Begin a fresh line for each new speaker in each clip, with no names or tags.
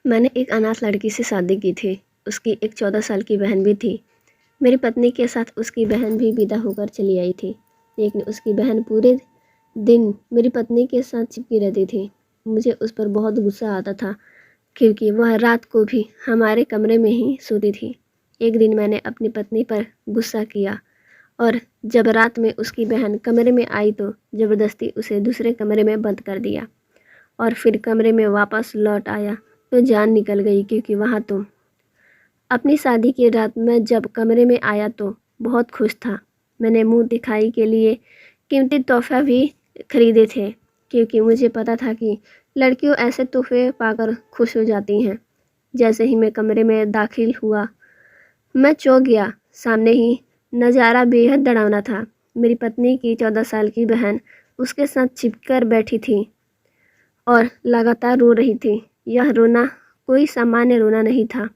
मैंने एक अनाथ लड़की से शादी की थी। उसकी एक 14 साल की बहन भी थी। मेरी पत्नी के साथ उसकी बहन भी विदा होकर चली आई थी, लेकिन उसकी बहन पूरे दिन मेरी पत्नी के साथ चिपकी रहती थी। मुझे उस पर बहुत गुस्सा आता था, क्योंकि वह रात को भी हमारे कमरे में ही सोती थी। एक दिन मैंने अपनी पत्नी पर गुस्सा किया और जब रात में उसकी बहन कमरे में आई तो ज़बरदस्ती उसे दूसरे कमरे में बंद कर दिया और फिर कमरे में वापस लौट आया तो जान निकल गई, क्योंकि वहाँ तो अपनी शादी की रात में जब कमरे में आया तो बहुत खुश था। मैंने मुंह दिखाई के लिए कीमती तोहफा भी खरीदे थे, क्योंकि मुझे पता था कि लड़कियों ऐसे तोहफे पाकर खुश हो जाती हैं। जैसे ही मैं कमरे में दाखिल हुआ, मैं चौंक गया। सामने ही नज़ारा बेहद डरावना था। मेरी पत्नी की 14 साल की बहन उसके साथ चिपकर बैठी थी और लगातार रो रही थी। यह रोना कोई सामान्य रोना नहीं था,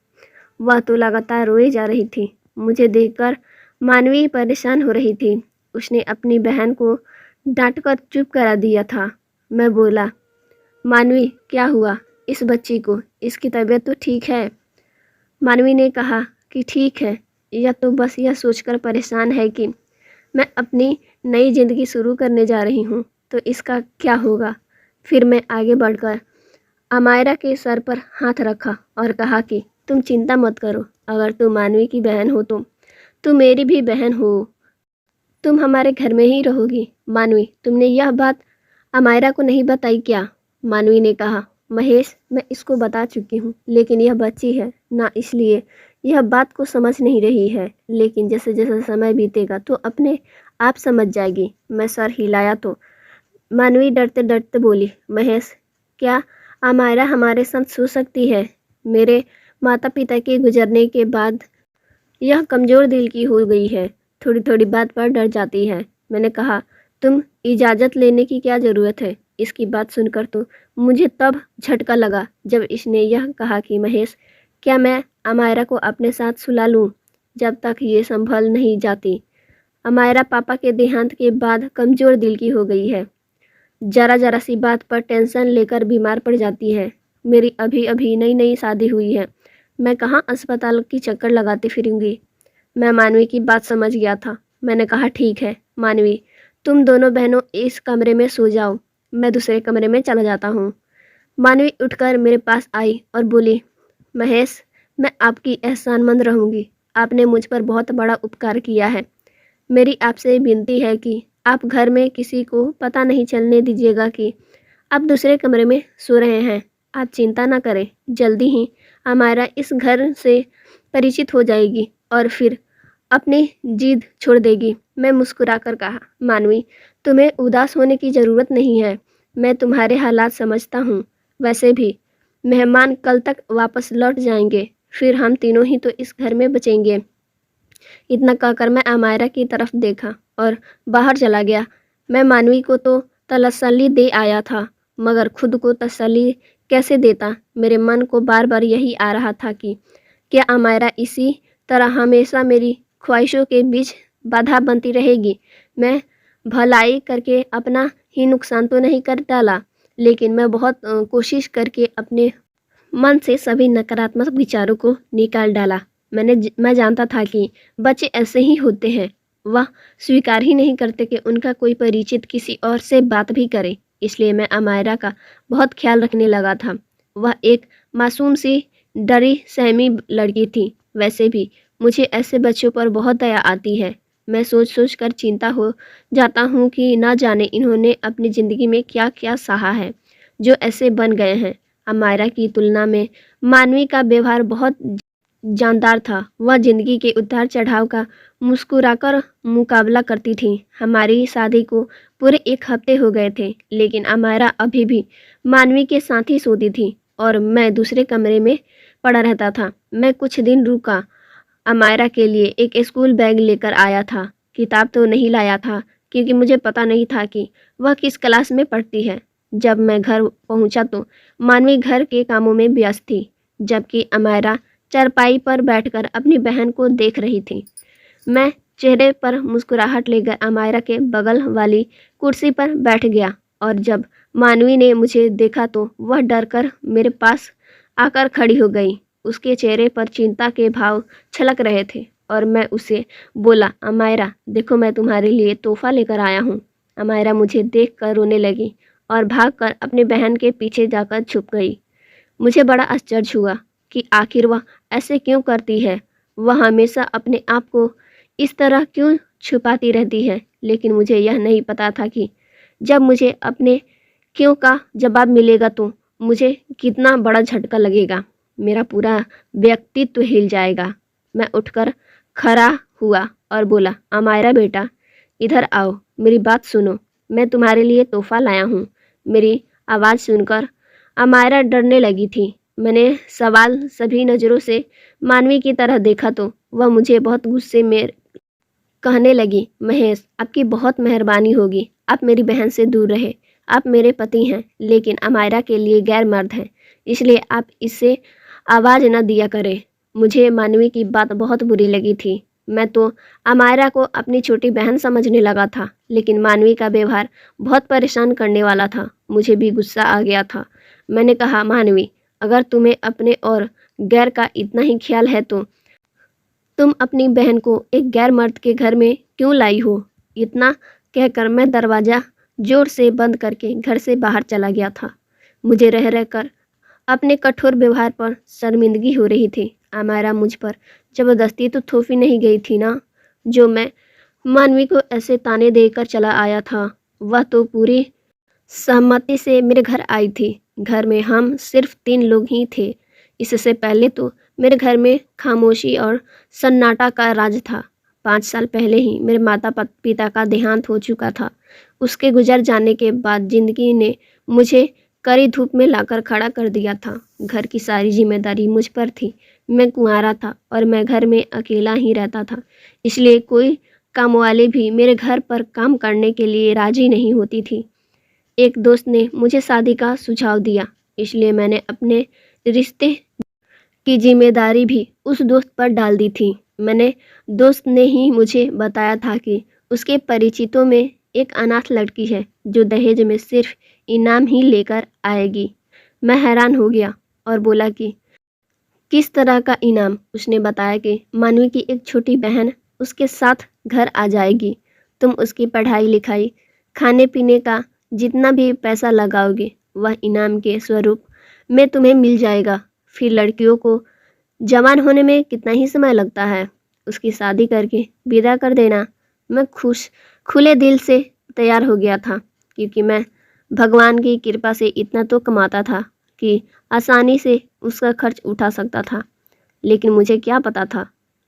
वह तो लगातार रोए जा रही थी। मुझे देखकर मानवी परेशान हो रही थी। उसने अपनी बहन को डांटकर चुप करा दिया था। मैं बोला, मानवी क्या हुआ इस बच्ची को? इसकी तबीयत तो ठीक है? मानवी ने कहा कि ठीक है, यह तो बस यह सोचकर परेशान है कि मैं अपनी नई ज़िंदगी शुरू करने जा रही हूँ, तो इसका क्या होगा। फिर मैं आगे बढ़कर अमायरा के सर पर हाथ रखा और कहा कि तुम चिंता मत करो, अगर तुम मानवी की बहन हो तो तुम मेरी भी बहन हो। तुम हमारे घर में ही रहोगी। मानवी, तुमने यह बात अमायरा को नहीं बताई क्या? मानवी ने कहा, महेश, मैं इसको बता चुकी हूँ, लेकिन यह बच्ची है ना, इसलिए यह बात को समझ नहीं रही है। लेकिन जैसे जैसे समय बीतेगा तो अपने आप समझ जाएगी। मैं सर हिलाया तो मानवी डरते डरते बोली, महेश, क्या अमायरा हमारे साथ सो सकती है? मेरे माता पिता के गुजरने के बाद यह कमज़ोर दिल की हो गई है, थोड़ी थोड़ी बात पर डर जाती है। मैंने कहा, तुम इजाज़त लेने की क्या ज़रूरत है? इसकी बात सुनकर तो मुझे तब झटका लगा जब इसने यह कहा कि महेश, क्या मैं अमायरा को अपने साथ सुला लूँ जब तक ये संभल नहीं जाती? अमायरा पापा के देहांत के बाद कमज़ोर दिल की हो गई है। ज़रा ज़रा सी बात पर टेंशन लेकर बीमार पड़ जाती है। मेरी अभी अभी नई नई शादी हुई है, मैं कहाँ अस्पताल की चक्कर लगाती फिरूंगी। मैं मानवी की बात समझ गया था। मैंने कहा, ठीक है मानवी, तुम दोनों बहनों इस कमरे में सो जाओ, मैं दूसरे कमरे में चला जाता हूँ। मानवी उठकर मेरे पास आई और बोली, महेश, मैं आपकी एहसानमंद रहूँगी। आपने मुझ पर बहुत बड़ा उपकार किया है। मेरी आपसे विनती है कि आप घर में किसी को पता नहीं चलने दीजिएगा कि आप दूसरे कमरे में सो रहे हैं। आप चिंता ना करें, जल्दी ही हमारा इस घर से परिचित हो जाएगी और फिर अपनी जिद छोड़ देगी। मैं मुस्कुराकर कहा, मानवी, तुम्हें उदास होने की ज़रूरत नहीं है, मैं तुम्हारे हालात समझता हूँ। वैसे भी मेहमान कल तक वापस लौट जाएंगे, फिर हम तीनों ही तो इस घर में बचेंगे। इतना कहकर मैं अमायरा की तरफ देखा और बाहर चला गया। मैं मानवी को तो तसल्ली दे आया था, मगर खुद को तसल्ली कैसे देता? मेरे मन को बार बार यही आ रहा था कि क्या अमायरा इसी तरह हमेशा मेरी ख्वाहिशों के बीच बाधा बनती रहेगी? मैं भलाई करके अपना ही नुकसान तो नहीं कर डाला, लेकिन मैं बहुत कोशिश करके अपने मन से सभी नकारात्मक विचारों को निकाल डाला। मैं जानता था कि बच्चे ऐसे ही होते हैं। वह स्वीकार ही नहीं करते कि उनका कोई परिचित किसी और से बात भी करे। इसलिए मैं अमायरा का बहुत ख्याल रखने लगा था। वह एक मासूम सी डरी सहमी लड़की थी। वैसे भी मुझे ऐसे बच्चों पर बहुत दया आती है। मैं सोच सोच कर चिंता हो जाता हूँ कि ना जाने इन्होंने अपनी ज़िंदगी में क्या क्या सहा है जो ऐसे बन गए हैं। अमायरा की तुलना में मानवी का व्यवहार बहुत जानदार था। वह जिंदगी के उतार चढ़ाव का मुस्कुराकर मुकाबला करती थी। हमारी शादी को पूरे 1 हफ्ते हो गए थे, लेकिन अमायरा अभी भी मानवी के साथ ही सोती थी और मैं दूसरे कमरे में पड़ा रहता था। मैं कुछ दिन रुका, अमायरा के लिए एक स्कूल बैग लेकर आया था। किताब तो नहीं लाया था, क्योंकि मुझे पता नहीं था कि वह किस क्लास में पढ़ती है। जब मैं घर पहुंचा तो मानवी घर के कामों में व्यस्त थी, जबकि अमायरा चारपाई पर बैठकर अपनी बहन को देख रही थी। मैं चेहरे पर मुस्कुराहट लेकर अमायरा के बगल वाली कुर्सी पर बैठ गया और जब मानवी ने मुझे देखा तो वह डरकर मेरे पास आकर खड़ी हो गई। उसके चेहरे पर चिंता के भाव छलक रहे थे और मैं उसे बोला, अमायरा देखो, मैं तुम्हारे लिए तोहफा लेकर आया हूँ। अमायरा मुझे देखकर रोने लगी और भागकर अपनी बहन के पीछे जाकर छुप गई। मुझे बड़ा आश्चर्य हुआ कि आखिर वह ऐसे क्यों करती है। वह हमेशा अपने आप को इस तरह क्यों छुपाती रहती है, लेकिन मुझे यह नहीं पता था कि जब मुझे अपने क्यों का जवाब मिलेगा तो मुझे कितना बड़ा झटका लगेगा। मेरा पूरा व्यक्तित्व हिल जाएगा। मैं उठकर खड़ा हुआ और बोला, अमायरा बेटा, इधर आओ, मेरी बात सुनो, मैं तुम्हारे लिए तोहफा लाया हूँ। मेरी आवाज़ सुनकर अमायरा डरने लगी थी। मैंने सवाल सभी नज़रों से मानवी की तरह देखा तो वह मुझे बहुत गुस्से में कहने लगी, महेश आपकी बहुत मेहरबानी होगी, आप मेरी बहन से दूर रहे। आप मेरे पति हैं, लेकिन अमायरा के लिए गैर मर्द हैं, इसलिए आप इससे आवाज़ न दिया करें। मुझे मानवी की बात बहुत बुरी लगी थी। मैं तो अमायरा को अपनी छोटी बहन समझने लगा था, लेकिन मानवी का व्यवहार बहुत परेशान करने वाला था। मुझे भी गुस्सा आ गया था। मैंने कहा, मानवी, अगर तुम्हें अपने और गैर का इतना ही ख्याल है तो तुम अपनी बहन को एक गैर मर्द के घर में क्यों लाई हो? इतना कहकर मैं दरवाज़ा जोर से बंद करके घर से बाहर चला गया था। मुझे रह रहकर अपने कठोर व्यवहार पर शर्मिंदगी हो रही थी। अमायरा मुझ पर ज़बरदस्ती तो थोपी नहीं गई थी ना, जो मैं मानवी को ऐसे ताने देकर चला आया था। वह तो पूरी सहमति से मेरे घर आई थी। घर में हम सिर्फ 3 लोग ही थे। इससे पहले तो मेरे घर में खामोशी और सन्नाटा का राज था। 5 साल पहले ही मेरे माता पिता का देहांत हो चुका था। उसके गुजर जाने के बाद जिंदगी ने मुझे कड़ी धूप में लाकर खड़ा कर दिया था। घर की सारी जिम्मेदारी मुझ पर थी। मैं कुंवारा था और मैं घर में अकेला ही रहता था, इसलिए कोई कामवाली भी मेरे घर पर काम करने के लिए राजी नहीं होती थी। एक दोस्त ने मुझे शादी का सुझाव दिया, इसलिए मैंने अपने रिश्ते की जिम्मेदारी भी उस दोस्त पर डाल दी थी। मैंने दोस्त ने ही मुझे बताया था कि उसके परिचितों में एक अनाथ लड़की है जो दहेज में सिर्फ इनाम ही लेकर आएगी। मैं हैरान हो गया और बोला कि किस तरह का इनाम? उसने बताया कि मानवी की एक छोटी बहन उसके साथ घर आ जाएगी। तुम उसकी पढ़ाई लिखाई, खाने पीने का जितना भी पैसा लगाओगे वह इनाम के स्वरूप में तुम्हें मिल जाएगा। फिर लड़कियों को जवान होने में कितना ही समय लगता है, उसकी शादी करके विदा कर देना। मैं खुले दिल से तैयार हो गया था, क्योंकि मैं भगवान की कृपा से इतना तो कमाता था कि आसानी से उसका खर्च उठा सकता था। लेकिन मुझे क्या पता था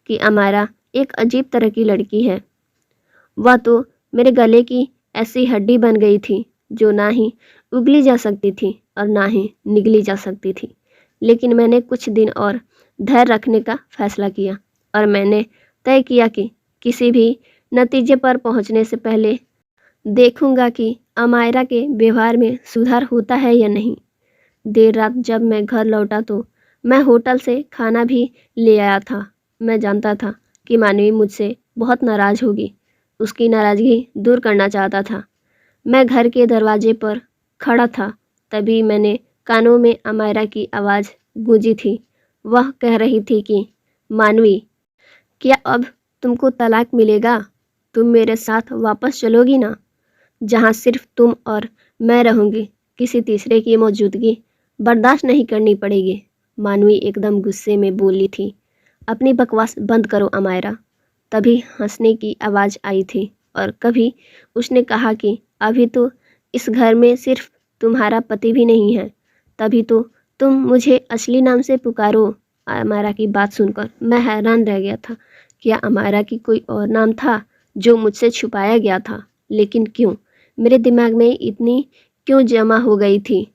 कि अमायरा एक अजीब तरह की लड़की है। वह तो मेरे गले की ऐसी हड्डी बन गई थी जो ना ही उगली जा सकती थी और ना ही निगली जा सकती थी। लेकिन मैंने कुछ दिन और धैर्य रखने का फैसला किया और मैंने तय किया कि किसी भी नतीजे पर पहुंचने से पहले देखूंगा कि अमायरा के व्यवहार में सुधार होता है या नहीं। देर रात जब मैं घर लौटा तो मैं होटल से खाना भी ले आया था। मैं जानता था कि मानवी मुझसे बहुत नाराज़ होगी। उसकी नाराज़गी दूर करना चाहता था। मैं घर के दरवाजे पर खड़ा था, तभी मैंने कानों में अमायरा की आवाज़ गूंजी थी। वह कह रही थी कि मानवी, क्या अब तुमको तलाक मिलेगा? तुम मेरे साथ वापस चलोगी ना, जहाँ सिर्फ तुम और मैं रहूँगी? किसी तीसरे की मौजूदगी बर्दाश्त नहीं करनी पड़ेगी। मानवी एकदम गुस्से में बोली थी, अपनी बकवास बंद करो अमायरा। तभी हंसने की आवाज़ आई थी और कभी उसने कहा कि अभी तो इस घर में सिर्फ तुम्हारा पति भी नहीं है, तभी तो तुम मुझे असली नाम से पुकारो। अमायरा की बात सुनकर मैं हैरान रह गया था। क्या अमायरा की कोई और नाम था जो मुझसे छुपाया गया था? लेकिन क्यों? मेरे दिमाग में इतनी क्यों जमा हो गई थी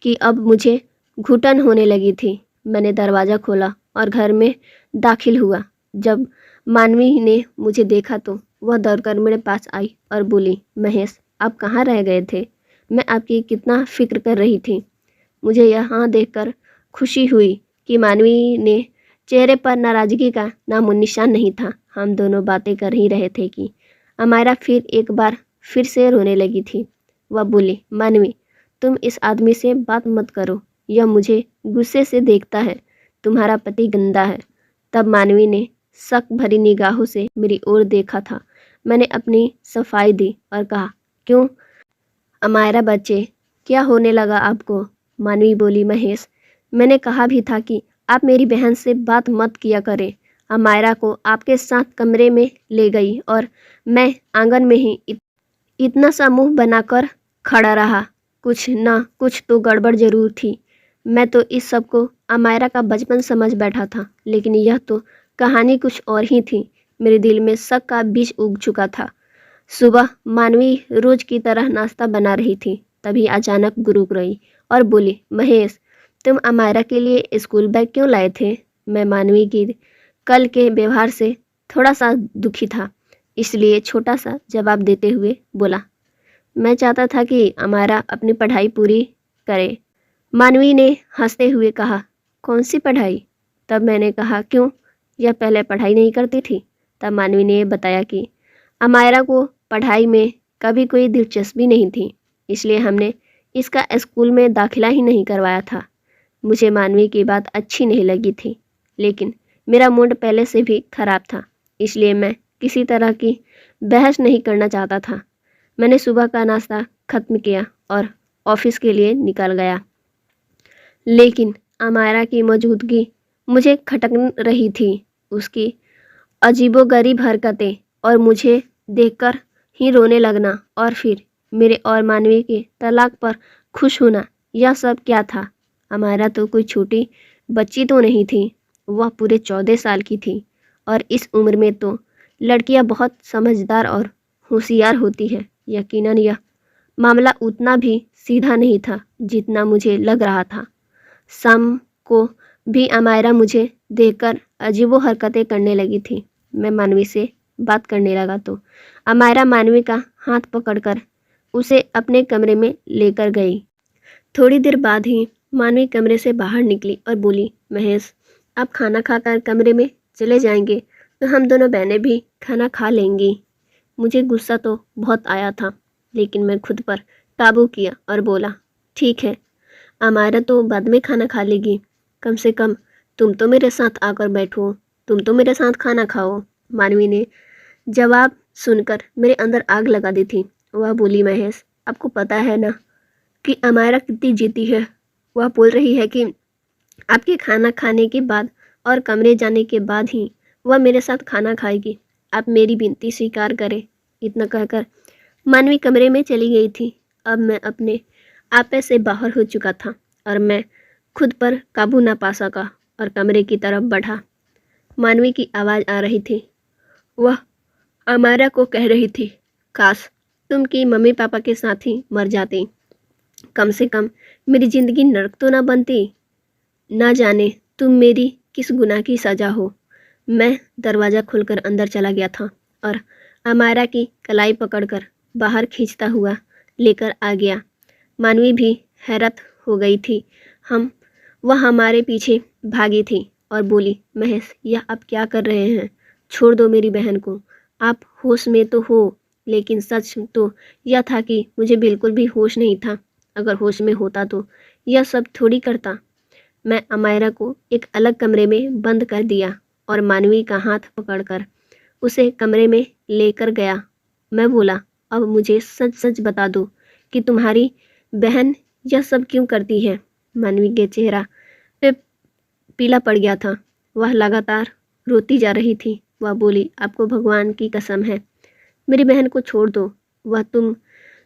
कि अब मुझे घुटन होने लगी थी। मैंने दरवाज़ा खोला और घर में दाखिल हुआ। जब मानवी ने मुझे देखा तो वह दौड़कर मेरे पास आई और बोली, महेश, आप कहाँ रह गए थे? मैं आपकी कितना फ़िक्र कर रही थी। मुझे यहाँ देखकर खुशी हुई कि मानवी ने चेहरे पर नाराज़गी का नामो निशान नहीं था। हम दोनों बातें कर ही रहे थे कि अमायरा फिर एक बार फिर से रोने लगी थी। वह बोली, मानवी, तुम इस आदमी से बात मत करो, यह मुझे गुस्से से देखता है। तुम्हारा पति गंदा है। तब मानवी ने शक भरी निगाहों से मेरी ओर देखा था। मैंने अपनी सफाई दी और कहा, क्यों अमायरा बच्चे, क्या होने लगा आपको? मानवी बोली, महेश, मैंने कहा भी था कि आप मेरी बहन से बात मत किया करें। अमायरा को आपके साथ कमरे में ले गई और मैं आंगन में ही इतना सा मुंह बनाकर खड़ा रहा। कुछ ना कुछ तो गड़बड़ जरूर थी। मैं तो इस सब को अमायरा का बचपन समझ बैठा था, लेकिन यह तो कहानी कुछ और ही थी। मेरे दिल में शक का बीज उग चुका था। सुबह मानवी रोज की तरह नाश्ता बना रही थी, तभी अचानक गुरुक रही और बोली, महेश, तुम अमायरा के लिए स्कूल बैग क्यों लाए थे? मैं मानवी की कल के व्यवहार से थोड़ा सा दुखी था, इसलिए छोटा सा जवाब देते हुए बोला, मैं चाहता था कि अमायरा अपनी पढ़ाई पूरी करे। मानवी ने हंसते हुए कहा, कौन सी पढ़ाई? तब मैंने कहा, क्यों, यह पहले पढ़ाई नहीं करती थी? तब मानवी ने बताया कि अमायरा को पढ़ाई में कभी कोई दिलचस्पी नहीं थी, इसलिए हमने इसका स्कूल में दाखिला ही नहीं करवाया था। मुझे मानवी की बात अच्छी नहीं लगी थी, लेकिन मेरा मूड पहले से भी खराब था, इसलिए मैं किसी तरह की बहस नहीं करना चाहता था। मैंने सुबह का नाश्ता खत्म किया और ऑफिस के लिए निकल गया, लेकिन अमायरा की मौजूदगी मुझे खटक रही थी। उसकी अजीबोगरीब हरकतें और मुझे देखकर ही रोने लगना और फिर मेरे और मानवी के तलाक पर खुश होना, यह सब क्या था? अमायरा तो कोई छोटी बच्ची तो नहीं थी, वह पूरे 14 साल की थी और इस उम्र में तो लड़कियां बहुत समझदार और होशियार होती है। यकीनन यह मामला उतना भी सीधा नहीं था जितना मुझे लग रहा था। शाम को भी अमायरा मुझे देखकर अजीबो हरकतें करने लगी थी। मैं मानवी से बात करने लगा तो अमायरा मानवी का हाथ पकड़कर उसे अपने कमरे में लेकर गई। थोड़ी देर बाद ही मानवी कमरे से बाहर निकली और बोली, महेश, आप खाना खाकर कमरे में चले जाएंगे तो हम दोनों बहनें भी खाना खा लेंगी। मुझे गुस्सा तो बहुत आया था, लेकिन मैं खुद पर काबू किया और बोला, ठीक है, अमायरा तो बाद में खाना खा लेगी, कम से कम तुम तो मेरे साथ आकर बैठो, तुम तो मेरे साथ खाना खाओ। मानवी ने जवाब सुनकर मेरे अंदर आग लगा दी थी। वह बोली, महेश, आपको पता है ना कि अमायरा कितनी जीती है। वह बोल रही है कि आपके खाना खाने के बाद और कमरे जाने के बाद ही वह मेरे साथ खाना खाएगी। आप मेरी विनती स्वीकार करें। इतना कहकर मानवी कमरे में चली गई थी। अब मैं अपने आपे से बाहर हो चुका था और मैं खुद पर काबू ना पा सका और कमरे की तरफ बढ़ा। मानवी की आवाज़ आ रही थी। वह अमायरा को कह रही थी, काश तुम की मम्मी पापा के साथ ही मर जाती, कम से कम मेरी ज़िंदगी नरक तो ना बनती। ना जाने तुम मेरी किस गुनाह की सज़ा हो। मैं दरवाज़ा खोलकर अंदर चला गया था और अमायरा की कलाई पकड़कर बाहर खींचता हुआ लेकर आ गया। मानवी भी हैरत हो गई थी। वह हमारे पीछे भागी थी और बोली, महेश, यह आप क्या कर रहे हैं? छोड़ दो मेरी बहन को। आप होश में तो हो, लेकिन सच तो यह था कि मुझे बिल्कुल भी होश नहीं था। अगर होश में होता तो यह सब थोड़ी करता। मैं अमायरा को एक अलग कमरे में बंद कर दिया और मानवी का हाथ पकड़कर उसे कमरे में लेकर गया। मैं बोला, अब मुझे सच सच बता दो कि तुम्हारी बहन यह सब क्यों करती है? मानवी के चेहरा पे पीला पड़ गया था। वह लगातार रोती जा रही थी। वह बोली, आपको भगवान की कसम है, मेरी बहन को छोड़ दो। वह तुम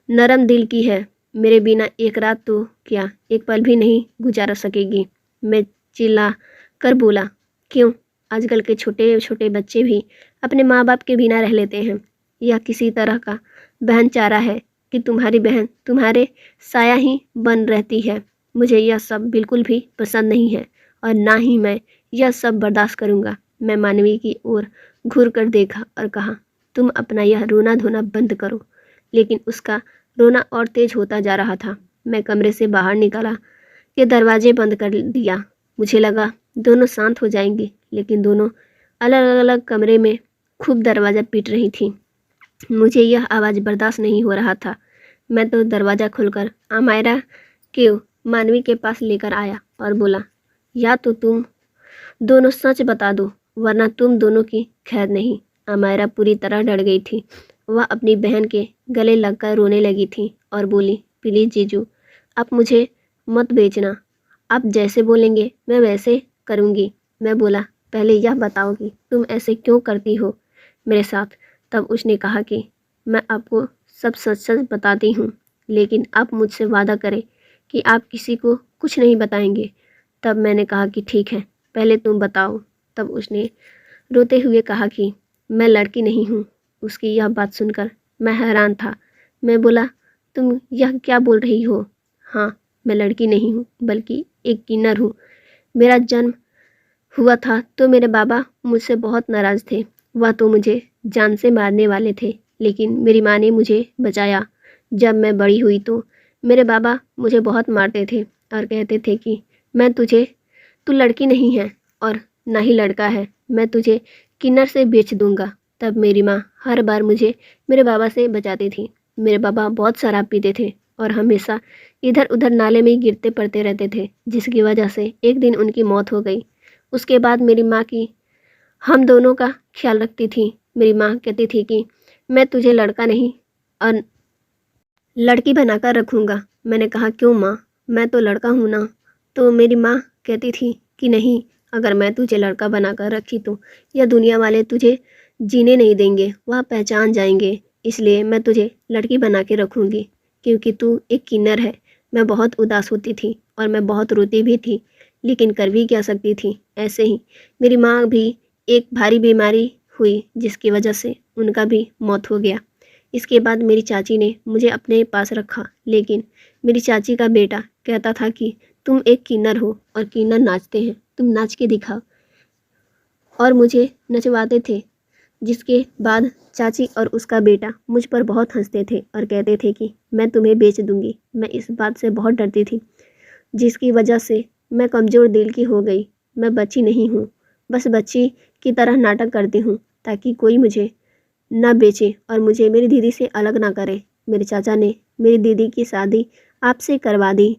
नरम दिल की है, मेरे बिना एक रात तो क्या, एक पल भी नहीं गुजारा सकेगी। मैं चिल्ला कर बोला, क्यों? आजकल के छोटे छोटे बच्चे भी अपने माँ बाप के बिना रह लेते हैं। यह किसी तरह का बहन चारा है कि तुम्हारी बहन तुम्हारे साया ही बन रहती है। मुझे यह सब बिल्कुल भी पसंद नहीं है और ना ही मैं यह सब बर्दाश्त करूँगा। मैं मानवी की ओर घूर कर देखा और कहा, तुम अपना यह रोना धोना बंद करो। लेकिन उसका रोना और तेज होता जा रहा था। मैं कमरे से बाहर निकला कि दरवाजे बंद कर दिया। मुझे लगा दोनों शांत हो जाएंगी, लेकिन दोनों अलग अलग कमरे में खूब दरवाज़ा पीट रही थी। मुझे यह आवाज़ बर्दाश्त नहीं हो रहा था। मैं तो दरवाज़ा खोलकर अमायरा के मानवी के पास लेकर आया और बोला, या तो तुम दोनों सच बता दो वरना तुम दोनों की खैर नहीं। अमायरा पूरी तरह डर गई थी। वह अपनी बहन के गले लगकर रोने लगी थी और बोली, प्लीज़ जीजू, आप मुझे मत बेचना। आप जैसे बोलेंगे मैं वैसे करूँगी। मैं बोला, पहले यह बताओ कि तुम ऐसे क्यों करती हो मेरे साथ। तब उसने कहा कि मैं आपको सब सच सच बताती हूँ, लेकिन आप मुझसे वादा करें कि आप किसी को कुछ नहीं बताएंगे। तब मैंने कहा कि ठीक है, पहले तुम बताओ। तब उसने रोते हुए कहा कि मैं लड़की नहीं हूँ। उसकी यह बात सुनकर मैं हैरान था। मैं बोला, तुम यह क्या बोल रही हो? हाँ, मैं लड़की नहीं हूँ बल्कि एक किन्नर हूँ। मेरा जन्म हुआ था तो मेरे बाबा मुझसे बहुत नाराज़ थे। वह तो मुझे जान से मारने वाले थे, लेकिन मेरी माँ ने मुझे बचाया। जब मैं बड़ी हुई तो मेरे बाबा मुझे बहुत मारते थे और कहते थे कि तू लड़की नहीं है और ना ही लड़का है, मैं तुझे किन्नर से बेच दूंगा। तब मेरी माँ हर बार मुझे मेरे बाबा से बचाती थी। मेरे बाबा बहुत शराब पीते थे और हमेशा इधर उधर नाले में गिरते पड़ते रहते थे, जिसकी वजह से एक दिन उनकी मौत हो गई। उसके बाद मेरी माँ की हम दोनों का ख्याल रखती थी। मेरी माँ कहती थी कि मैं तुझे लड़का नहीं और लड़की बनाकर रखूँगा। मैंने कहा, क्यों माँ, मैं तो लड़का हूँ ना। तो मेरी माँ कहती थी कि नहीं, अगर मैं तुझे लड़का बनाकर रखी तो यह दुनिया वाले तुझे जीने नहीं देंगे, वह पहचान जाएंगे। इसलिए मैं तुझे लड़की बना के रखूँगी, क्योंकि तू एक किन्नर है। मैं बहुत उदास होती थी और मैं बहुत रोती भी थी, लेकिन कर भी क्या सकती थी। ऐसे ही मेरी माँ भी एक भारी बीमारी हुई, जिसकी वजह से उनका भी मौत हो गया। इसके बाद मेरी चाची ने मुझे अपने पास रखा, लेकिन मेरी चाची का बेटा कहता था कि तुम एक किन्नर हो और किन्नर नाचते हैं, तुम नाच के दिखाओ, और मुझे नचवाते थे। जिसके बाद चाची और उसका बेटा मुझ पर बहुत हंसते थे और कहते थे कि मैं तुम्हें बेच दूंगी। मैं इस बात से बहुत डरती थी, जिसकी वजह से मैं कमज़ोर दिल की हो गई। मैं बच्ची नहीं हूँ, बस बच्ची की तरह नाटक करती हूँ ताकि कोई मुझे ना बेचे और मुझे मेरी दीदी से अलग ना करे। मेरे चाचा ने मेरी दीदी की शादी आपसे करवा दी।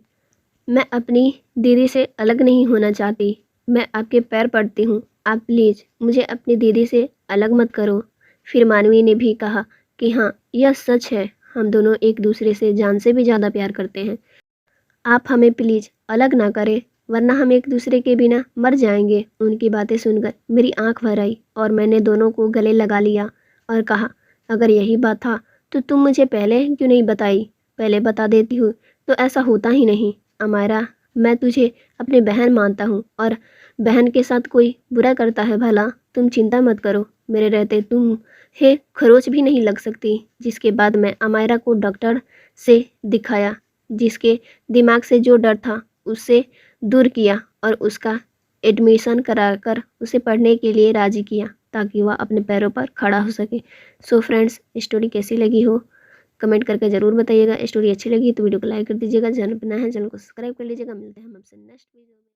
मैं अपनी दीदी से अलग नहीं होना चाहती। मैं आपके पैर पड़ती हूँ, आप प्लीज़ मुझे अपनी दीदी से अलग मत करो। फिर मानवी ने भी कहा कि हाँ, यह सच है, हम दोनों एक दूसरे से जान से भी ज़्यादा प्यार करते हैं। आप हमें प्लीज़ अलग ना करें, वरना हम एक दूसरे के बिना मर जाएंगे। उनकी बातें सुनकर मेरी आंख भर आई और मैंने दोनों को गले लगा लिया और कहा, अगर यही बात था तो तुम मुझे पहले क्यों नहीं बताई? पहले बता देती हूँ तो ऐसा होता ही नहीं। अमायरा, मैं तुझे अपनी बहन मानता हूँ और बहन के साथ कोई बुरा करता है भला? तुम चिंता मत करो, मेरे रहते तुम हे खरोच भी नहीं लग सकती। जिसके बाद मैं अमायरा को डॉक्टर से दिखाया, जिसके दिमाग से जो डर था उससे दूर किया और उसका एडमिशन कराकर उसे पढ़ने के लिए राज़ी किया ताकि वह अपने पैरों पर खड़ा हो सके। सो फ्रेंड्स, स्टोरी कैसी लगी हो कमेंट करके ज़रूर बताइएगा। स्टोरी अच्छी लगी तो वीडियो को लाइक कर दीजिएगा। चैनल पर नया है चैनल को सब्सक्राइब कर लीजिएगा। मिलते हैं हम आपसे नेक्स्ट वीडियो में।